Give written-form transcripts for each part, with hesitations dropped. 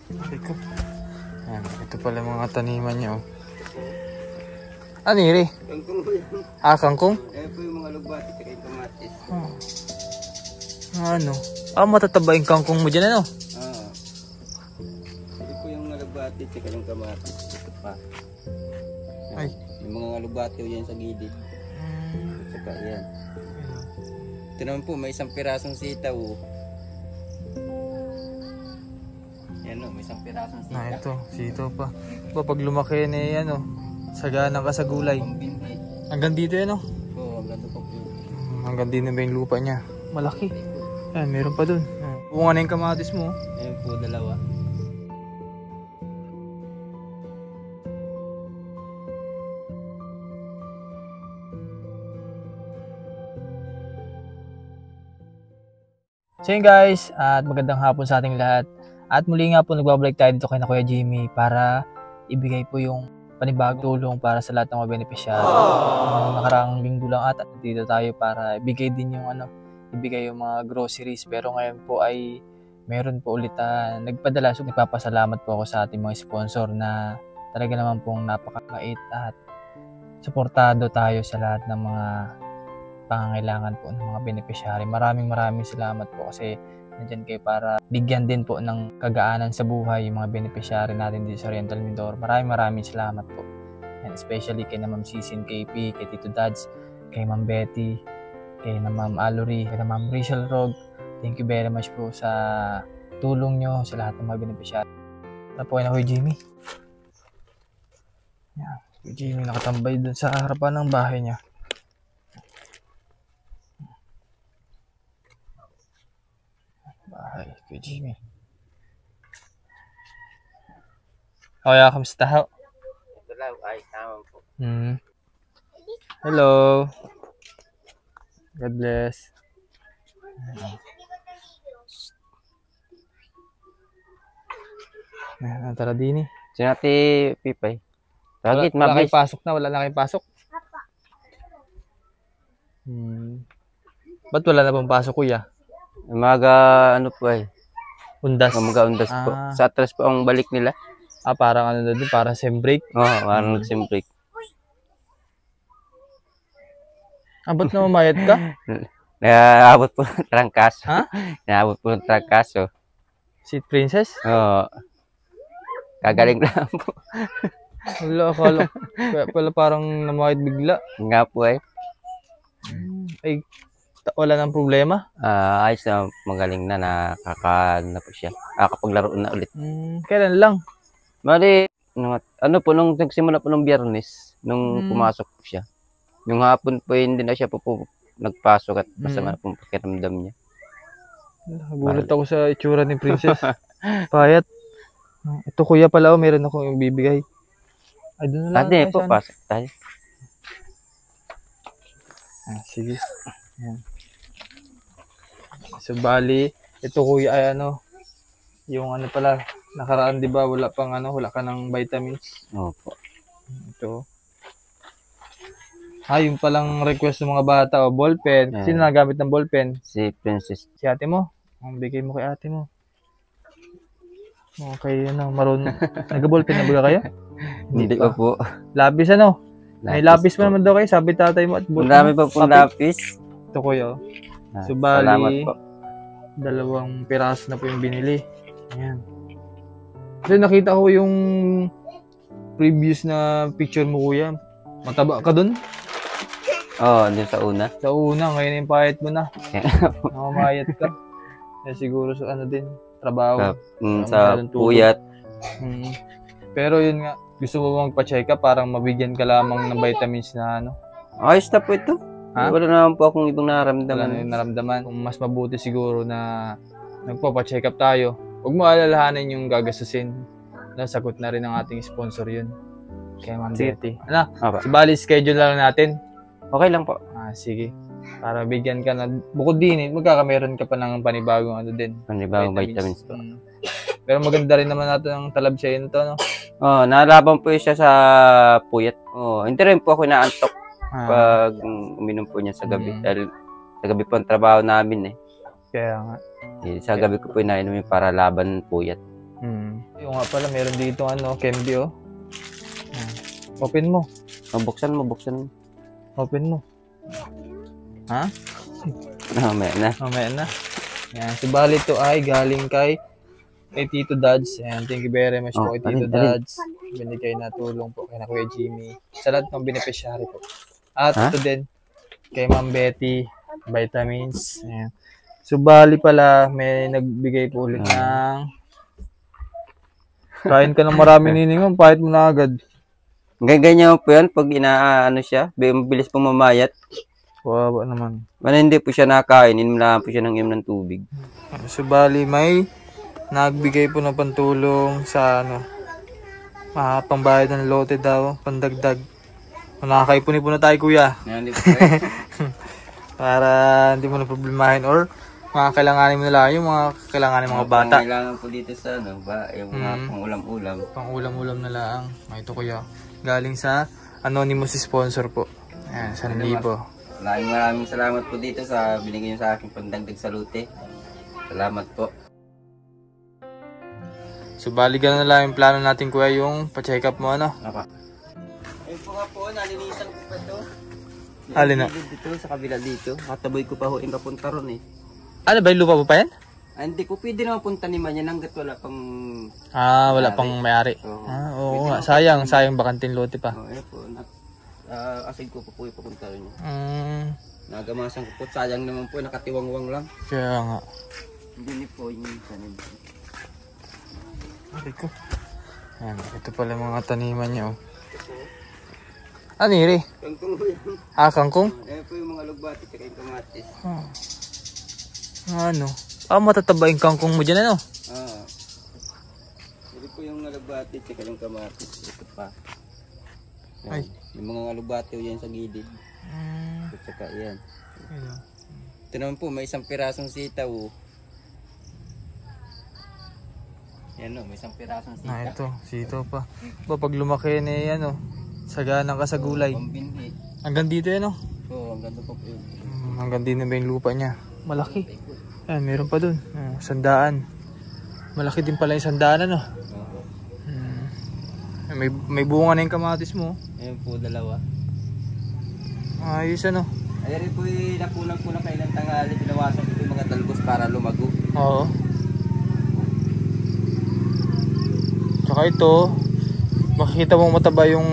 Teko. Ayan, ito pala mga taniman niya, oh. Ano yun? Kangkong po yan. Ah, kangkong? Ayan po yung mga lugbati at yung kamatis. Oh. Ano? Ah, matataba yung kangkong mo dyan, ano? Ito po yung mga lugbati at yung kamatis. Ito pa. Ay. Yung mga lugbati yan sa gilid. At saka yan. Ito naman po, may isang pirasong sitaw. Yan o, may isang pirasong sitaw. Ah, ito. Sito pa. Ba, pag lumaki na yan, oh. Saganang ka sa gulay. Hanggang dito yan, oh. Oo, hanggang dito po. Hanggang dito ba yung lupa niya? Malaki. Ayan, meron pa dun. Bunga na yung kamatis mo. Ayun po, dalawa. So yun guys, at magandang hapon sa ating lahat. At muli nga po nagbabalik tayo dito kay na Kuya Jimmy para ibigay po yung panibagong tulong para sa lahat ng mga beneficiary. Nakaraang linggo lang at dito tayo para ibigay din yung ibigay yung mga groceries. Pero ngayon po ay meron po ulit nagpadala. So nagpapasalamat po ako sa ating mga sponsor na talaga naman pong napakabait at suportado tayo sa lahat ng mga pangangailangan po ng mga beneficiary. Maraming salamat po kasi nandiyan kayo para bigyan din po ng kagaanan sa buhay yung mga beneficiary natin dito sa Oriental Mindoro. Maraming salamat po. And especially kay na Ma'am Sisin KP, kay Tito Dads, kay Ma'am Betty, kay na Ma'am Alory, kay na Ma'am Rachel Rog. Thank you very much po sa tulong nyo sa lahat ng mga beneficiary. Ito po na Kuya Jimmy. Yan. Kuya Jimmy nakatambay dun sa harapan ng bahay niya. Bahay, Kuya Jimmy. Kaya, kamusta ho? Ito lang, ay, tama po. Hello. God bless. Tara din eh. Sinati, Pipay. Bakit, Wala mabilis? kayong pasok na? Wala na kayong pasok? Ba't wala na pong pasok, kuya? Umaga, ano po ay? Undas. Umaga, undas po. Sa atras po ang balik nila. Ah, parang ano na din, parang sem break. Oo, parang nag-sem break. Ah, ba't na mamayad ka? Naabot po ng trangkaso. Ha? Naabot po ng trangkaso. Sweet princess? Oo. Kagaling lang po. Wala, akala. Kaya pala parang namayad bigla. Nga po ay. Ay, wala nang problema. Ayos na, magaling na, na po siya. Nakapaglaro na ulit. Kailan lang? Mali, ano po, nung nagsimula po nung Biyernes, nung pumasok po siya. Yung hapon po, hindi na siya po nagpasok at masama na po pakiramdam niya. Nagulat ako sa itsura ni Princess. Payat. Ito kuya pala, meron akong ibibigay. Ay, doon na lang. Hindi po, pasok tayo. Sige. Ayan. So, bali, ito kuya ay yung pala, nakaraan di ba wala pang wala ka ng vitamins. Opo. Ito. Yung palang request ng mga bata, ballpen. Sino nagamit ng ballpen? Si Princess. Si ate mo. Bigay mo kay ate mo. Okay, marunong. Nag-ballpen na ba kayo? Hindi pa po. Lapis May lapis pa naman daw kayo, sabi tatay mo at ballpen. Marami pa pong lapis. Ito kuya. So, Salamat bali, po. 2 piraso na po yung binili. Ayan. So, nakita ko yung previous na picture mo, kuya. Mataba ka dun? Oo, din sa una. Sa una, ngayon yung payat mo na. Nakamayat ka. Siguro sa din, trabaho. Sa puyat. Pero yun nga, gusto mo magpa-check up, parang mabigyan ka lamang ng vitamins na Ayos na po ito. Wala naman po akong ibang naramdaman. Wala na yung naramdaman. Kung mas mabuti siguro na nagpa-check up tayo, huwag mo alalahanin yung gagastusin. Nasagot na rin ng ating sponsor yun. Kaya Ma'am Betty. Si Bali, schedule lang natin. Okay lang po. Sige. Para bigyan ka na, bukod din, magkakameron ka pa ng panibagong din. Panibagong vitamins po. Pero maganda rin naman natin ang talab siya yun to, Nalaban po siya sa puyat. Hindi rin po ako inaantok pag uminom po niya sa gabi. Dahil sa gabi po ang trabaho namin eh. Kaya nga. Sa gabi ko po inainom para laban puyat. Yung nga pala, meron dito candy oh. Open mo. Buksan mo. Open mo. Ha? Mamaya na. Yan. Subalit ito ay galing kay Tito Dads. Ayan, thank you very much po kay Tito Dads. Binigay na tulong po kay na Kuya Jimmy. Sa lahat ng beneficiary po. At ito din kay Ma'am Betty, vitamins. Ayan. Subali pala, may nagbigay po ulit ng kain ka ng marami niningong, pahit mo na agad. Ganyan po yan pag inaano siya, mabilis pong mamayat. Wawa naman. Hindi po siya nakain, inimlaan po siya ng ng tubig. Subali may nagbigay po ng pantulong sa pambayad ng lote daw, pandagdag. Nakakaipon-ipon na tayo kuya. Para hindi mo na problemahin or mga kailanganin mo na lang, yung mga kailanganin mga bata. Kailangan po dito sa yung mga pang-ulam-ulam. Pang-ulam-ulam na lang. Ito kuya. Galing sa anonymous sponsor po. Ayan, 1,000. Maraming salamat po dito sa binigay niyo sa akin pandagdag sa lote. Salamat po. So bali ganun na lang yung plano natin kuya, yung pa-check up mo Apa. Ayun po nga po, nalinisan ko pa ito. Alin na? Dito sa kabila dito. Kataboy ko pa ho yung kapunta ron eh. Ano ba yung lupa mo pa yan? Hindi ko pwede naman punta ni man yan hanggat wala pang... Wala pang may-ari. Oo nga. Sayang bakanting lote pa. Ayun po. Asig ko po ipapunta rin. Nagamasan ko po. Sayang naman po. Nakatiwangwang lang. Kaya nga. Hindi po yung tanim. Ay ko. Ayan. Ito pala mga taniman niya Ano iri? Kangkong po yan. Kangkong? Ayun po yung mga lugbati at yung kamatis. Matataba yung kangkong mo dyan Ito po yung lugbati at yung kamatis. Ito pa. Ay. Yung mga lugbati yan sa gilid. At saka yan. Ito naman po, may isang pirasong sitaw. Yan may isang pirasong sitaw. Ito, sitaw pa. Pag lumaki na sagana ka sa gulay. Pambinhi. Hanggang dito Oo, hanggang doon po yun. Hanggang din na ba yung lupa niya? Malaki. Meron pa dun. 100. Malaki din pala yung 100 May bunga na yung kamatis mo. Ayun po, 2. Ayos Ayan po yung nakulang kayo ng tanghali. Pinawasan ko yung mga talbos para lumago. Oo. Tsaka ito, makikita mong mataba yung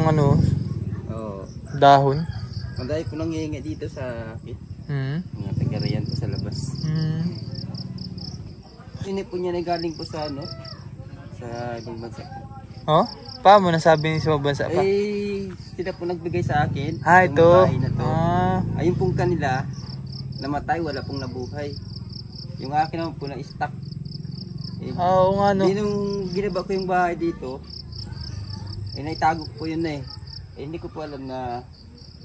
dahon. Ang dahil po nangyayang dito sa akin. Mga tagarayan po sa labas. Hindi po niya galing po sa sa ibang bansa po. Paano mo nasabi sa ibang bansa pa? Sila po nagbigay sa akin. Ito. Ayun pong kanila, namatay, wala pong nabuhay. Yung akin naman po na-stock. Oo nga Nung ginaba ko yung bahay dito, naitago ko po yun hindi ko po alam na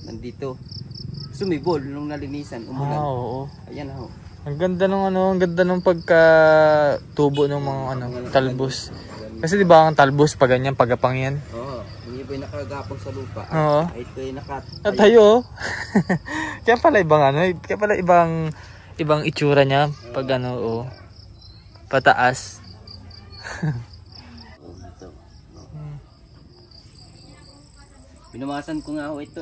nandito. Sumibol nung nalinisan, umulan. Oo. Ayan Ang ganda ng pagkatubo ng mga talbos. Kasi di ba ang talbos pag ganyan, pagapang yan? Oo. Hindi po yung nakagapang sa lupa. Oo. Ito yung tayo. Kaya pala ibang itsura niya pag pataas. Binamasan ko nga ito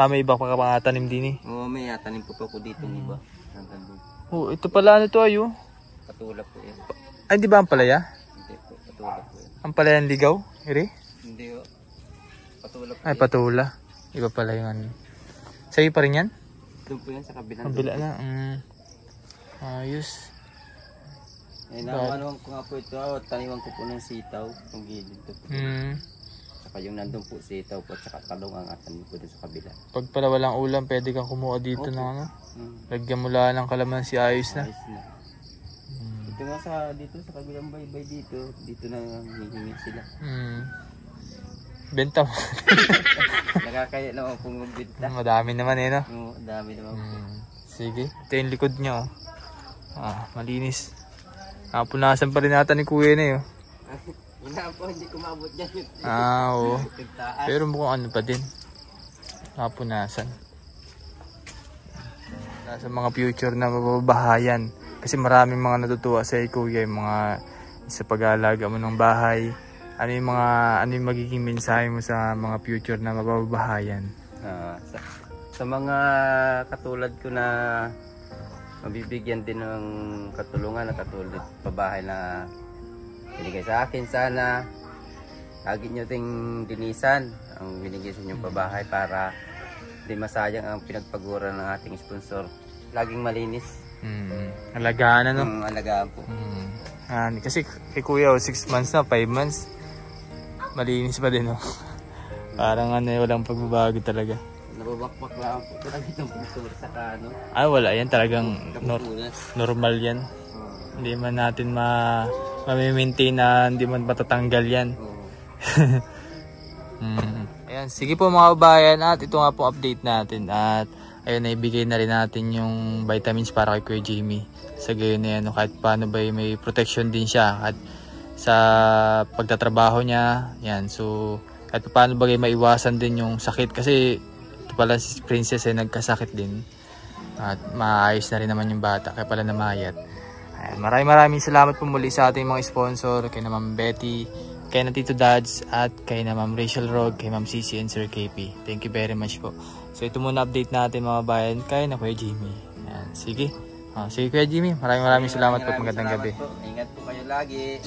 May iba pa kapangatanim din Oo, may tanim po ako dito iba. Ito pala Patula po yan. Ay, di ba ang palaya? Hindi po, patula po yan. Ang palaya ng ligaw? Iri? Hindi patula po. Ay, patula. Iba pala yung Sa'yo pa rin yan? Doon po yan sa kabilang. Kabila na. Ayos. Naman ko nga po ito. Taniwan ko po ng sitaw. Itong gilid ito po. Saka yung nandun po sitaw po. Saka talong ang atanin po doon sa kabila. Pag pala walang ulam, pwede kang kumuha dito ng lagyan mo lang ng kalamansi, ayos na. Ayos na. Ito nga dito sa kabilang baybay dito. Dito na hihingi sila. Benta mo. Nakakaya naman po magbenta. Madami naman Oo, dami naman po. Sige, ito yung likod nyo. Malinis. Punasan pa rin nata ni kuya na Po, hindi ko maabot dyan. Oo. Pero mukhang pa din. Punasan. Sa mga future na mababahayan. Kasi maraming mga natutuwa sa kuya, yung mga sa pag-aalaga mo ng bahay. Ano yung magiging mensahe mo sa mga future na mababahayan? Sa mga katulad ko na mabibigyan din ng katulungan na katulad pabahay na binigay sa akin, sana lagi nyo ting dinisan ang binigay sa inyong pabahay para di masayang ang pinagpaguran ng ating sponsor. Laging malinis. Alagaan Alagaan po. Kasi kay Kuya 6 months na, 5 months malinis pa din, parang walang pagbabago talaga. Nababakbak lang po talaga itong sponsor sa wala yan, talagang normal yan. Hindi man natin ma-maintain na hindi man matatanggal yan. Ayan, sige po mga kabayan, at ito nga po update natin, at ayun, naibigay na rin natin yung vitamins para kay Kuya Jimmy. Sa gayon na yan, kahit paano ba may protection din siya at sa pagtatrabaho niya, yan. So kahit paano ba maiwasan din yung sakit, kasi ito pala si Princess nagkasakit din at maayos na rin naman yung bata, kaya pala namayat. Ayan, maraming salamat po muli sa ating mga sponsor, kay na Ma'am Betty, kay na Tito Dads, at kay na Ma'am Rachel Rog, kay Ma'am Cici and Sir KP. Thank you very much po. So ito muna update natin mga bayan, kay na Kuya Jimmy. Ayan, sige. Sige Kuya Jimmy, maraming salamat po at magandang gabi. Ingat po kayo lagi.